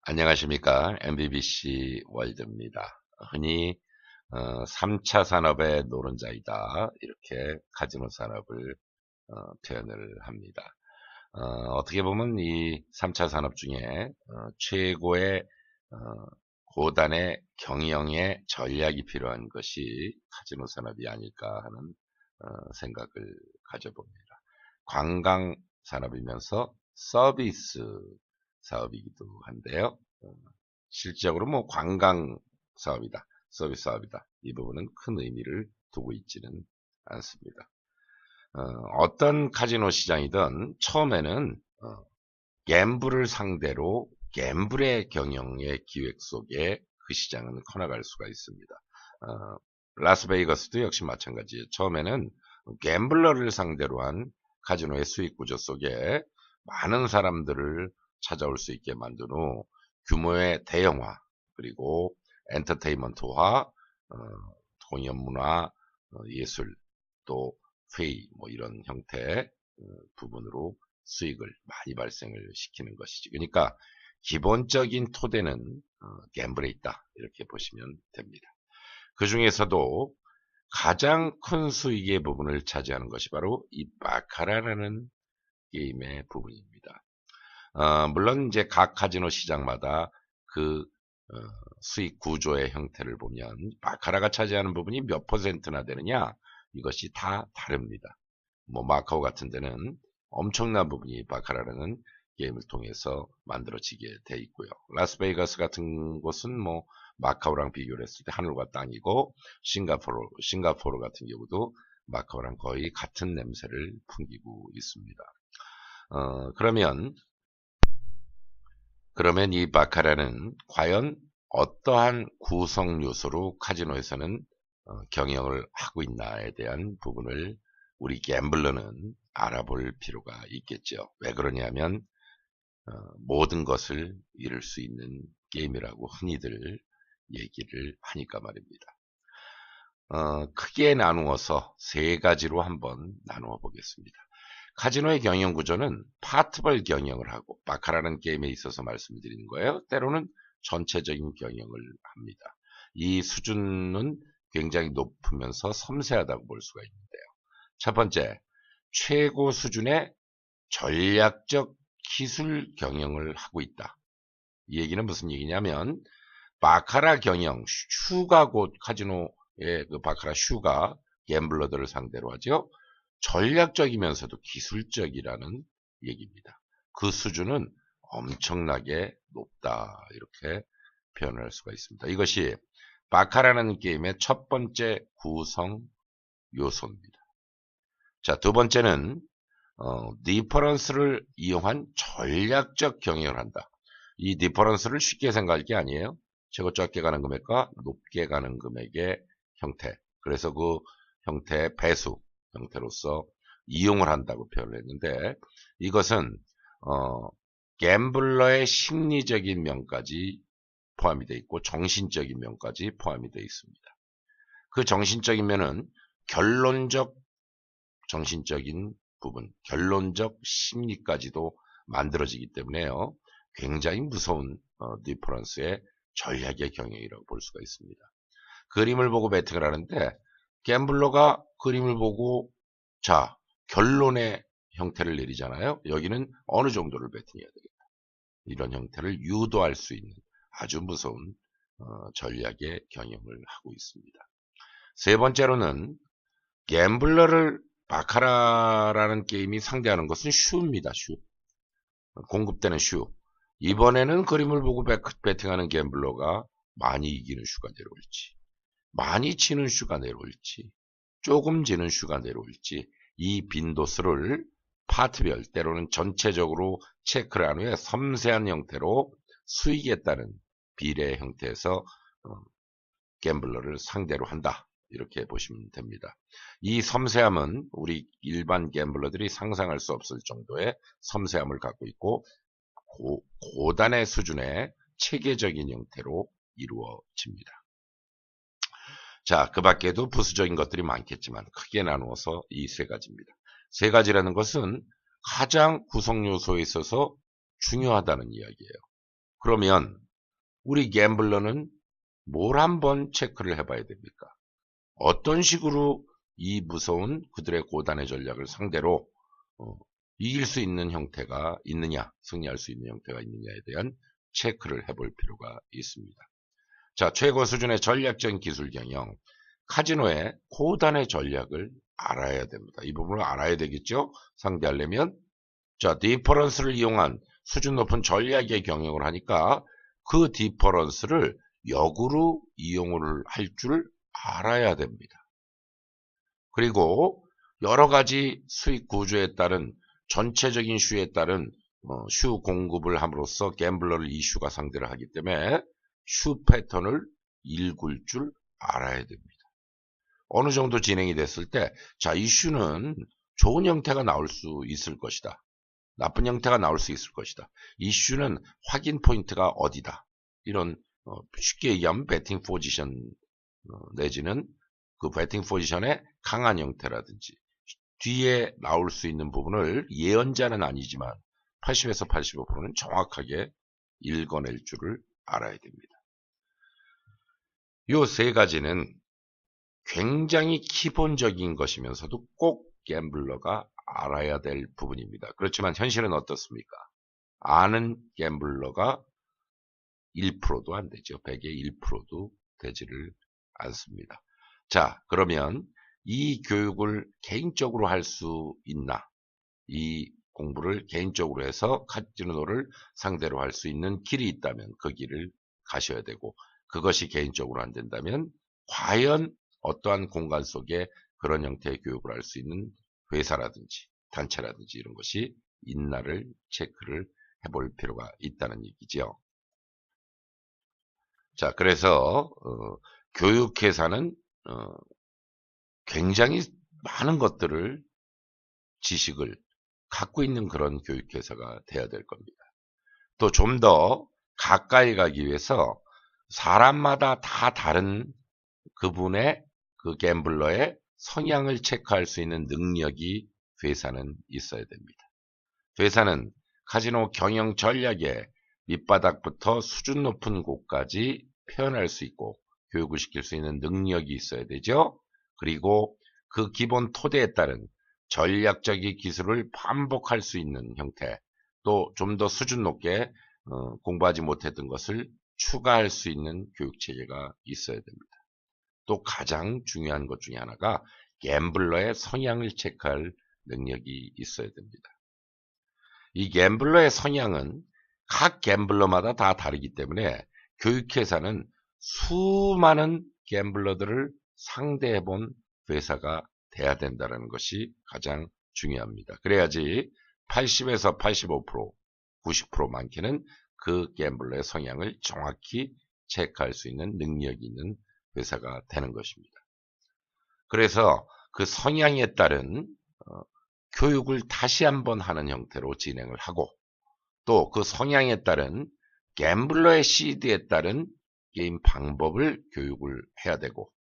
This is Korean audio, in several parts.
안녕하십니까. MBBC 월드입니다. 흔히 3차 산업의 노른자이다 이렇게 카지노 산업을 표현을 합니다. 어떻게 보면 이 3차 산업 중에 최고의 어, 고단의 경영의 전략이 필요한 것이 카지노 산업이 아닐까 하는 생각을 가져봅니다. 관광 산업이면서 서비스 사업이기도 한데요. 실질적으로 뭐 관광 사업이다, 서비스 사업이다. 이 부분은 큰 의미를 두고 있지는 않습니다. 어떤 카지노 시장이든 처음에는 갬블을 상대로 갬블의 경영의 기획 속에 그 시장은 커나갈 수가 있습니다. 라스베이거스도 역시 마찬가지예요. 처음에는 갬블러를 상대로 한 카지노의 수익 구조 속에 많은 사람들을 찾아올 수 있게 만든 후 규모의 대형화 그리고 엔터테인먼트화, 공연문화, 예술 또 회의 뭐 이런 형태 부분으로 수익을 많이 발생을 시키는 것이지. 그러니까 기본적인 토대는 갬블에 있다 이렇게 보시면 됩니다. 그 중에서도 가장 큰 수익의 부분을 차지하는 것이 바로 이 바카라라는 게임의 부분입니다. 물론 이제 각 카지노 시장마다 그 수익 구조의 형태를 보면 바카라가 차지하는 부분이 몇 퍼센트나 되느냐 이것이 다 다릅니다. 뭐 마카오 같은 데는 엄청난 부분이 바카라라는 게임을 통해서 만들어지게 돼 있고요. 라스베이거스 같은 곳은 뭐 마카오랑 비교를 했을 때 하늘과 땅이고 싱가포르 같은 경우도 마카오랑 거의 같은 냄새를 풍기고 있습니다. 그러면 이 바카라는 과연 어떠한 구성 요소로 카지노에서는 경영을 하고 있나에 대한 부분을 우리 갬블러는 알아볼 필요가 있겠죠. 왜 그러냐면 모든 것을 이룰 수 있는 게임이라고 흔히들 얘기를 하니까 말입니다. 크게 나누어서 세 가지로 한번 나누어 보겠습니다. 카지노의 경영 구조는 파트별 경영을 하고 바카라는 게임에 있어서 말씀드리는 거예요. 때로는 전체적인 경영을 합니다. 이 수준은 굉장히 높으면서 섬세하다고 볼 수가 있는데요. 첫 번째, 최고 수준의 전략적 기술 경영을 하고 있다. 이 얘기는 무슨 얘기냐면 바카라 경영, 슈가 곧 카지노의 그 바카라 슈가 갬블러들을 상대로 하죠. 전략적이면서도 기술적이라는 얘기입니다. 그 수준은 엄청나게 높다 이렇게 표현할 수가 있습니다. 이것이 바카라는 게임의 첫 번째 구성 요소입니다. 자, 두 번째는 디퍼런스를 이용한 전략적 경영을 한다. 이 디퍼런스를 쉽게 생각할 게 아니에요. 최고 적게 가는 금액과 높게 가는 금액의 형태. 그래서 그 형태의 배수 형태로서 이용을 한다고 표현을 했는데 이것은 갬블러의 심리적인 면까지 포함이 되어 있고 정신적인 면까지 포함이 되어 있습니다. 그 정신적인 면은 결론적 정신적인 부분, 결론적 심리까지도 만들어지기 때문에요. 굉장히 무서운 디퍼런스의 전략의 경영이라고 볼 수가 있습니다. 그림을 보고 배팅을 하는데 갬블러가 그림을 보고 자 결론의 형태를 내리잖아요. 여기는 어느 정도를 배팅해야 되겠다. 이런 형태를 유도할 수 있는 아주 무서운 전략의 경영을 하고 있습니다. 세 번째로는 갬블러를 바카라라는 게임이 상대하는 것은 슈입니다. 슈. 공급되는 슈. 이번에는 그림을 보고 배팅하는 갬블러가 많이 이기는 슈가 내려올지 많이 치는 슈가 내려올지 조금 지는 슈가 내려올지 이 빈도수를 파트별 때로는 전체적으로 체크를 한 후에 섬세한 형태로 수익에 따른 비례 형태에서 갬블러를 상대로 한다. 이렇게 보시면 됩니다. 이 섬세함은 우리 일반 갬블러들이 상상할 수 없을 정도의 섬세함을 갖고 있고 고단의 수준의 체계적인 형태로 이루어집니다. 자, 그 밖에도 부수적인 것들이 많겠지만 크게 나누어서 이 세 가지입니다. 세 가지라는 것은 가장 구성 요소에 있어서 중요하다는 이야기예요. 그러면 우리 갬블러는 뭘 한번 체크를 해봐야 됩니까? 어떤 식으로 이 무서운 그들의 고단의 전략을 상대로 이길 수 있는 형태가 있느냐, 승리할 수 있는 형태가 있느냐에 대한 체크를 해볼 필요가 있습니다. 자, 최고 수준의 전략적인 기술 경영, 카지노의 고단의 전략을 알아야 됩니다. 이 부분을 알아야 되겠죠? 상대하려면. 자, 디퍼런스를 이용한 수준 높은 전략의 경영을 하니까 그 디퍼런스를 역으로 이용을 할 줄 알아야 됩니다. 그리고 여러 가지 수익 구조에 따른 전체적인 슈에 따른 슈 공급을 함으로써 갬블러를 이 슈가 상대를 하기 때문에 슈 패턴을 읽을 줄 알아야 됩니다. 어느 정도 진행이 됐을 때, 자, 이 슈는 좋은 형태가 나올 수 있을 것이다. 나쁜 형태가 나올 수 있을 것이다. 이 슈는 확인 포인트가 어디다. 이런 쉽게 얘기하면 배팅 포지션 내지는 그 배팅 포지션의 강한 형태라든지 뒤에 나올 수 있는 부분을 예언자는 아니지만 80에서 85%는 정확하게 읽어낼 줄을 알아야 됩니다. 이 세 가지는 굉장히 기본적인 것이면서도 꼭 갬블러가 알아야 될 부분입니다. 그렇지만 현실은 어떻습니까? 아는 갬블러가 1%도 안 되죠. 100의 1%도 되지를 않습니다. 자, 그러면 이 교육을 개인적으로 할 수 있나? 이 공부를 개인적으로 해서 카지노를 상대로 할 수 있는 길이 있다면 그 길을 가셔야 되고, 그것이 개인적으로 안 된다면 과연 어떠한 공간 속에 그런 형태의 교육을 할 수 있는 회사라든지 단체라든지 이런 것이 있나를 체크를 해볼 필요가 있다는 얘기죠. 자, 그래서 교육회사는 굉장히 많은 것들을 지식을 갖고 있는 그런 교육회사가 돼야 될 겁니다. 또 좀 더 가까이 가기 위해서 사람마다 다 다른 그분의 그 갬블러의 성향을 체크할 수 있는 능력이 회사는 있어야 됩니다. 회사는 카지노 경영 전략의 밑바닥부터 수준 높은 곳까지 표현할 수 있고 교육을 시킬 수 있는 능력이 있어야 되죠. 그리고 그 기본 토대에 따른 전략적인 기술을 반복할 수 있는 형태, 또 좀 더 수준 높게 공부하지 못했던 것을 추가할 수 있는 교육체계가 있어야 됩니다. 또 가장 중요한 것 중에 하나가 갬블러의 성향을 체크할 능력이 있어야 됩니다. 이 갬블러의 성향은 각 갬블러마다 다 다르기 때문에 교육회사는 수많은 갬블러들을 상대해본 회사가 돼야 된다는 것이 가장 중요합니다. 그래야지 80에서 85%, 90% 많게는 그 갬블러의 성향을 정확히 체크할 수 있는 능력이 있는 회사가 되는 것입니다. 그래서 그 성향에 따른 교육을 다시 한번 하는 형태로 진행을 하고, 또 그 성향에 따른 갬블러의 시드에 따른 게임 방법을 교육을 해야 되고,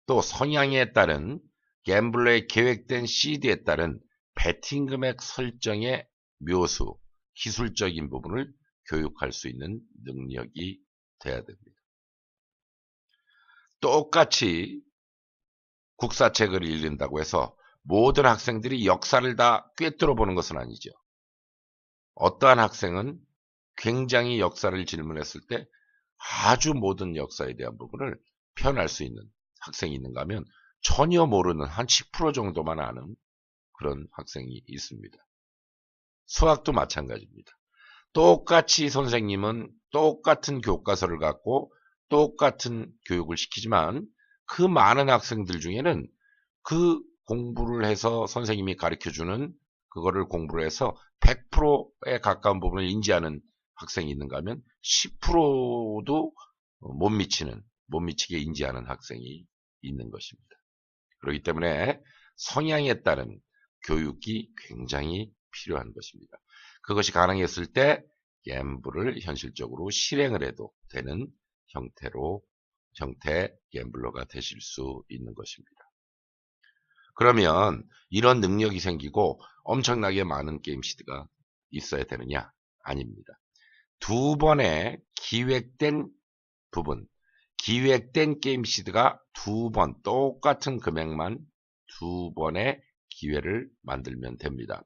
또 성향에 따른 갬블러의 계획된 시드에 따른 베팅 금액 설정의 묘수, 기술적인 부분을 교육할 수 있는 능력이 돼야 됩니다. 똑같이 국사책을 읽는다고 해서 모든 학생들이 역사를 다 꿰뚫어 보는 것은 아니죠. 어떠한 학생은 굉장히 역사를 질문했을 때 아주 모든 역사에 대한 부분을 표현할 수 있는 학생이 있는가 하면 전혀 모르는 한 10% 정도만 아는 그런 학생이 있습니다. 수학도 마찬가지입니다. 똑같이 선생님은 똑같은 교과서를 갖고 똑같은 교육을 시키지만 그 많은 학생들 중에는 그 공부를 해서 선생님이 가르쳐주는 그거를 공부를 해서 100%에 가까운 부분을 인지하는 학생이 있는가 하면 10%도 못 미치게 인지하는 학생이 있는 것입니다. 그렇기 때문에 성향에 따른 교육이 굉장히 필요한 것입니다. 그것이 가능했을 때 갬블을 현실적으로 실행을 해도 되는 형태의 갬블러가 되실 수 있는 것입니다. 그러면 이런 능력이 생기고 엄청나게 많은 게임 시드가 있어야 되느냐? 아닙니다. 두 번의 기획된 부분, 기획된 게임 시드가 두 번 똑같은 금액만 두 번의 기회를 만들면 됩니다.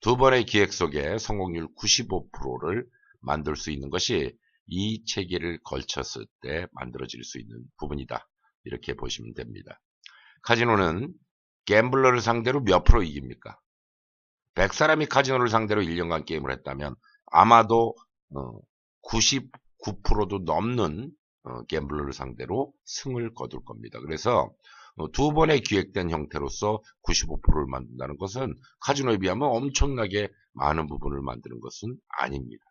두 번의 기획 속에 성공률 95%를 만들 수 있는 것이 이 체계를 걸쳤을 때 만들어질 수 있는 부분이다. 이렇게 보시면 됩니다. 카지노는 갬블러를 상대로 몇 프로 이깁니까? 100사람이 카지노를 상대로 1년간 게임을 했다면 아마도 99%도 넘는 갬블러를 상대로 승을 거둘 겁니다. 그래서 두 번의 기획된 형태로서 95%를 만든다는 것은 카지노에 비하면 엄청나게 많은 부분을 만드는 것은 아닙니다.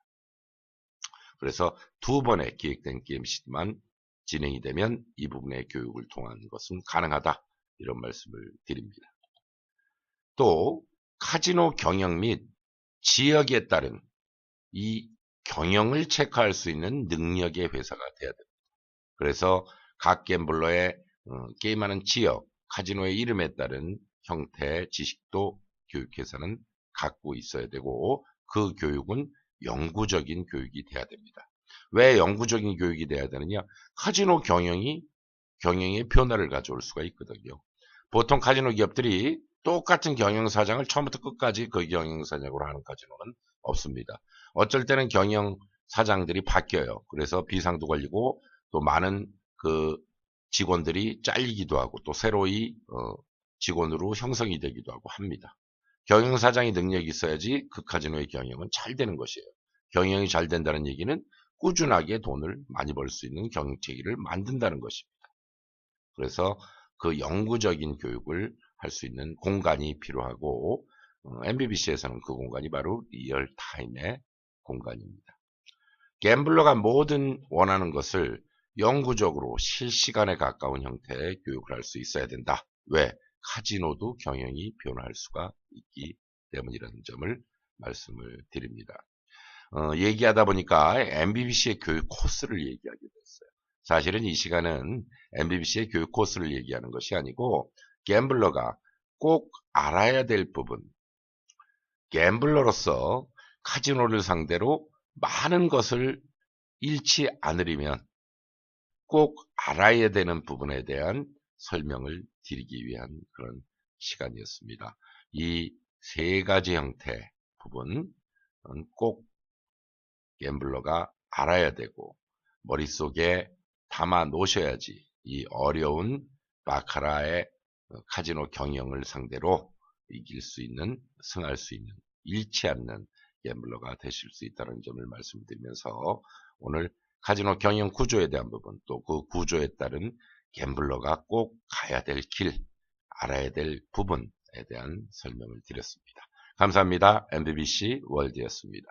그래서 두 번의 기획된 게임 시드만 진행이 되면 이 부분의 교육을 통한 것은 가능하다. 이런 말씀을 드립니다. 또 카지노 경영 및 지역에 따른 이 경영을 체크할 수 있는 능력의 회사가 돼야 됩니다. 그래서 각 갬블러의 게임하는 지역, 카지노의 이름에 따른 형태의 지식도 교육회사는 갖고 있어야 되고 그 교육은 영구적인 교육이 돼야 됩니다. 왜 영구적인 교육이 돼야 되느냐? 카지노 경영의 변화를 가져올 수가 있거든요. 보통 카지노 기업들이 똑같은 경영사장을 처음부터 끝까지 그 경영사장으로 하는 카지노는 없습니다. 어쩔 때는 경영사장들이 바뀌어요. 그래서 비상도 걸리고 또 많은 그 직원들이 잘리기도 하고 또 새로이 직원으로 형성이 되기도 하고 합니다. 경영사장이 능력이 있어야지 그 카지노의 경영은 잘 되는 것이에요. 경영이 잘 된다는 얘기는 꾸준하게 돈을 많이 벌 수 있는 경영체계를 만든다는 것입니다. 그래서 그 영구적인 교육을 할 수 있는 공간이 필요하고 MBBC에서는 그 공간이 바로 리얼타임의 공간입니다. 갬블러가 모든 원하는 것을 영구적으로 실시간에 가까운 형태의 교육을 할 수 있어야 된다. 왜? 카지노도 경영이 변화할 수가 있기 때문이라는 점을 말씀을 드립니다. 얘기하다 보니까 MBBC의 교육 코스를 얘기하게 됐어요. 사실은 이 시간은 MBBC의 교육 코스를 얘기하는 것이 아니고 갬블러가 꼭 알아야 될 부분, 갬블러로서 카지노를 상대로 많은 것을 잃지 않으려면 꼭 알아야 되는 부분에 대한 설명을 드리기 위한 그런 시간이었습니다. 이 세 가지 형태 부분은 꼭 갬블러가 알아야 되고 머릿속에 담아 놓으셔야지 이 어려운 바카라의 카지노 경영을 상대로 이길 수 있는, 승할 수 있는, 잃지 않는 갬블러가 되실 수 있다는 점을 말씀드리면서 오늘 카지노 경영 구조에 대한 부분 또 그 구조에 따른 갬블러가 꼭 가야 될 길, 알아야 될 부분에 대한 설명을 드렸습니다. 감사합니다. MBBC 월드였습니다.